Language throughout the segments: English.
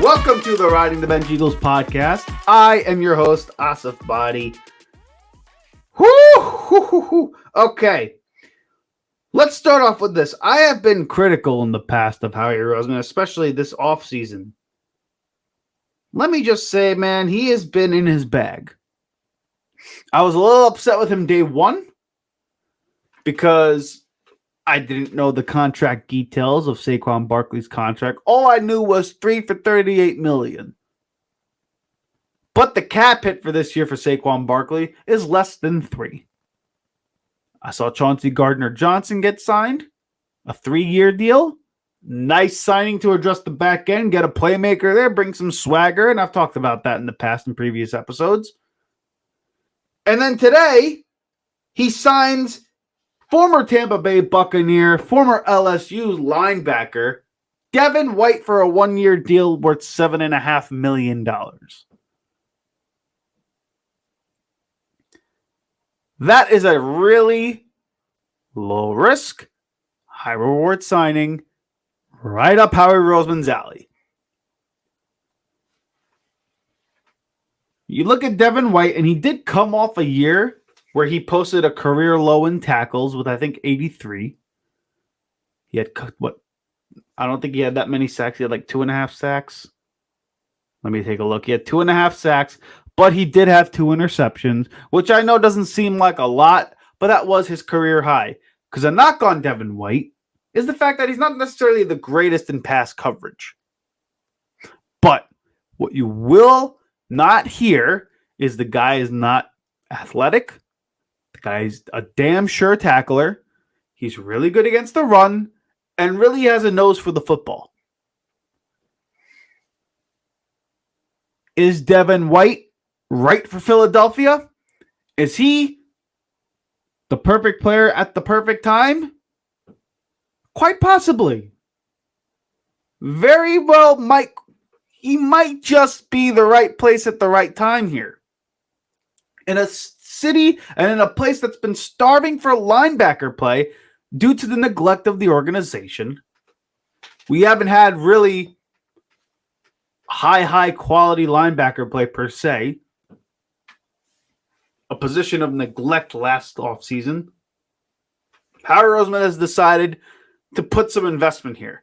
Welcome to the Riding the Bench Eagles podcast. I am your host, Asif Badi. Okay, let's start off with this. I have been critical in the past of Howie Roseman, especially this offseason. Let me just say, man, he has been in his bag. I was a little upset with him day one because I didn't know the contract details of Saquon Barkley's contract. All I knew was 3 for $38 million. But the cap hit for this year for Saquon Barkley is less than 3. I saw Chauncey Gardner-Johnson get signed, a 3-year deal. Nice signing to address the back end, get a playmaker there, bring some swagger, and I've talked about that in the past in previous episodes. And then today, he signs former Tampa Bay Buccaneer, former LSU linebacker, Devin White for a 1-year deal worth $7.5 million. That is a really low risk, high reward signing, right up Howie Roseman's alley. You look at Devin White, and he did come off a year where he posted a career low in tackles with, I think, 83. He had, I don't think he had that many sacks. He had like 2.5 sacks. Let me take a look. He had 2.5 sacks, but he did have 2 interceptions, which I know doesn't seem like a lot, but that was his career high. Because a knock on Devin White is the fact that he's not necessarily the greatest in pass coverage. But what you will not hear is the guy is not athletic. The guy's a damn sure tackler. He's really good against the run and really has a nose for the football. Is Devin White right for Philadelphia? Is he the perfect player at the perfect time? Quite possibly. Very well he might just be the right place at the right time here. In a city and in a place that's been starving for linebacker play due to the neglect of the organization. We haven't had really high quality linebacker play per se. A position of neglect last offseason. Howie Roseman has decided to put some investment here.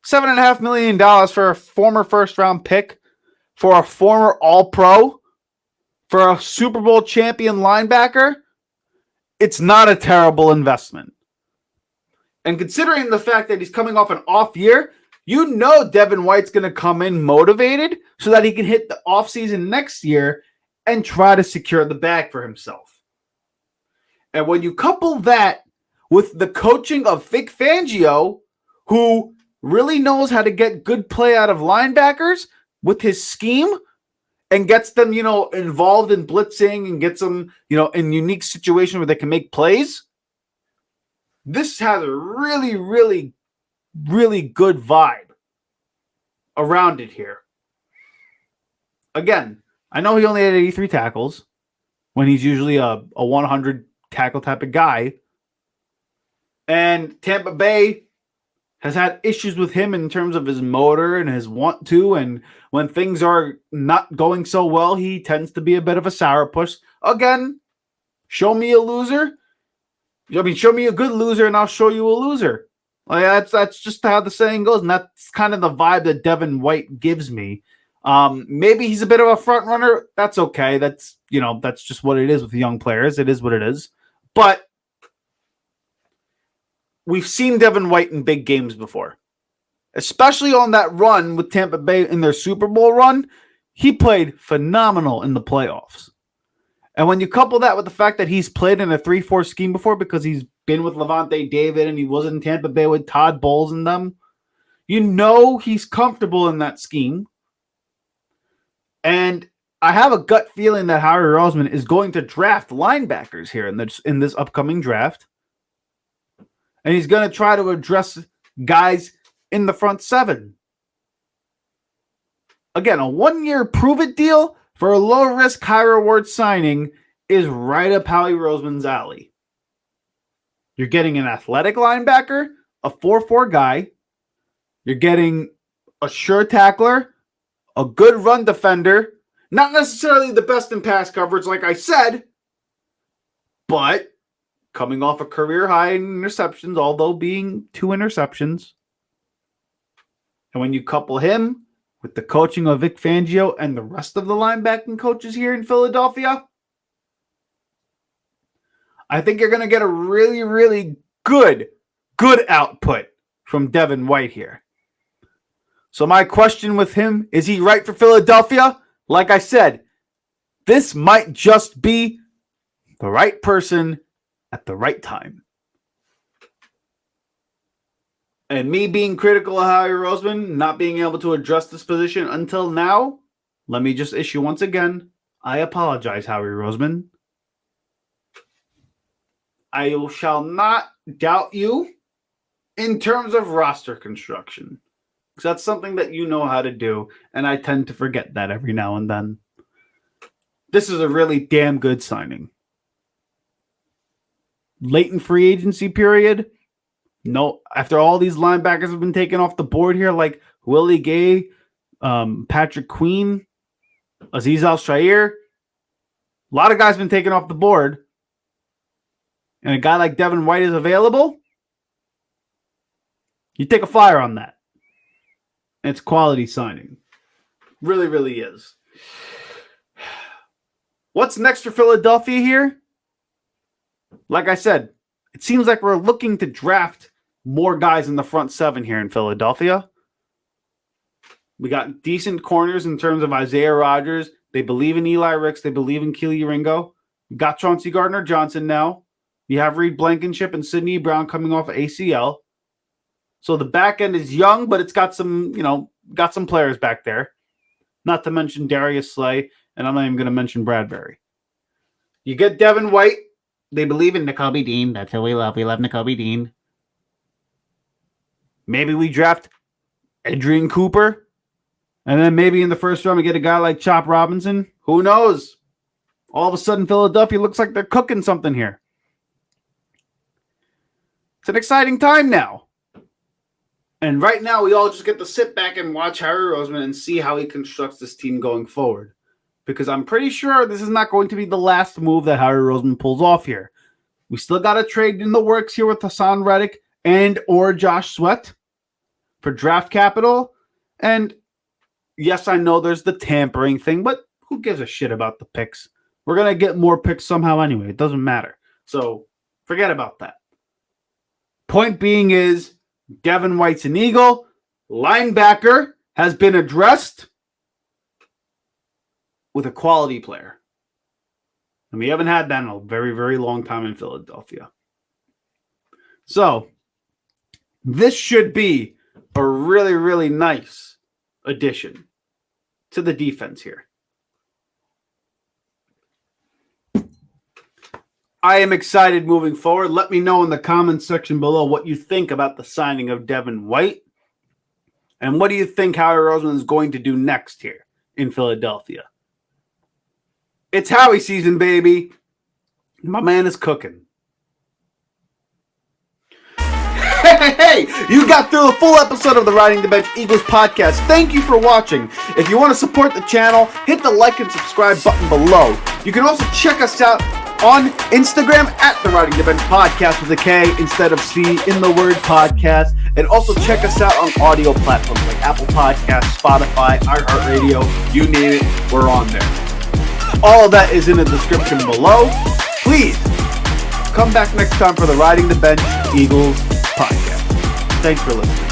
$7.5 million for a former first-round pick, for a former All-Pro, for a Super Bowl champion linebacker. It's not a terrible investment. And considering the fact that he's coming off an off year, you know Devin White's going to come in motivated so that he can hit the offseason next year and try to secure the bag for himself. And when you couple that with the coaching of Vic Fangio, who really knows how to get good play out of linebackers with his scheme and gets them, involved in blitzing and gets them, in unique situations where they can make plays, this has a really, really, really good vibe around it here. Again, I know he only had 83 tackles when he's usually a 100 tackle type of guy. And Tampa Bay has had issues with him in terms of his motor and his want to. And when things are not going so well, he tends to be a bit of a sourpuss. Again, show me a loser. Show me a good loser and I'll show you a loser. Like that's just how the saying goes. And that's kind of the vibe that Devin White gives me. Maybe he's a bit of a front runner. That's okay. That's just what it is with young players. It is what it is. But we've seen Devin White in big games before, especially on that run with Tampa Bay in their Super Bowl run. He played phenomenal in the playoffs. And when you couple that with the fact that he's played in a 3-4 scheme before because he's been with Levante David and he was in Tampa Bay with Todd Bowles and them, he's comfortable in that scheme. And I have a gut feeling that Howie Roseman is going to draft linebackers here in this upcoming draft. And he's going to try to address guys in the front 7. Again, a 1-year prove-it deal for a low-risk, high-reward signing is right up Howie Roseman's alley. You're getting an athletic linebacker, a 4-4 guy. You're getting a sure tackler, a good run defender, not necessarily the best in pass coverage, like I said, but coming off a career high in interceptions, although being 2 interceptions. And when you couple him with the coaching of Vic Fangio and the rest of the linebacking coaches here in Philadelphia, I think you're going to get a really, really good output from Devin White here. So my question with him, is he right for Philadelphia? Like I said, this might just be the right person at the right time. And me being critical of Howie Roseman, not being able to address this position until now, let me just issue once again, I apologize, Howie Roseman. I shall not doubt you in terms of roster construction. Because that's something that you know how to do, and I tend to forget that every now and then. This is a really damn good signing. Late in free agency period. No, after all these linebackers have been taken off the board here, like Willie Gay, Patrick Queen, Azeez Al-Shaair, a lot of guys been taken off the board, and a guy like Devin White is available, you take a flyer on that. And it's quality signing. Really, really is. What's next for Philadelphia here? Like I said, it seems like we're looking to draft more guys in the front 7 here in Philadelphia. We got decent corners in terms of Isaiah Rodgers. They believe in Eli Ricks. They believe in Keely Ringo. You got Chauncey Gardner-Johnson now. You have Reed Blankenship and Sidney Brown coming off of ACL. So the back end is young, but it's got some, got some players back there. Not to mention Darius Slay, and I'm not even going to mention Bradbury. You get Devin White. They believe in Nakobe Dean. That's who we love. We love Nakobe Dean. Maybe we draft Adrian Cooper. And then maybe in the first round we get a guy like Chop Robinson. Who knows? All of a sudden Philadelphia looks like they're cooking something here. It's an exciting time now. And right now we all just get to sit back and watch Howie Roseman and see how he constructs this team going forward. Because I'm pretty sure this is not going to be the last move that Howie Roseman pulls off here. We still got a trade in the works here with Hassan Reddick and or Josh Sweat for draft capital. And yes, I know there's the tampering thing, but who gives a shit about the picks? We're going to get more picks somehow anyway. It doesn't matter. So forget about that. Point being is Devin White's an Eagle. Linebacker has been addressed with a quality player. And we haven't had that in a very, very long time in Philadelphia. So this should be a really, really nice addition to the defense here. I am excited moving forward. Let me know in the comments section below what you think about the signing of Devin White. And what do you think Howie Roseman is going to do next here in Philadelphia? It's Howie season, baby. My man is cooking. Hey, you got through a full episode of the Riding the Bench Eagles podcast. Thank you for watching. If you want to support the channel, hit the like and subscribe button below. You can also check us out on Instagram at the Riding the Bench podcast with a K instead of C in the word podcast. And also check us out on audio platforms like Apple Podcasts, Spotify, iHeartRadio, you name it, we're on there. All of that is in the description below. Please come back next time for the Riding the Bench Eagles podcast. Thanks for listening.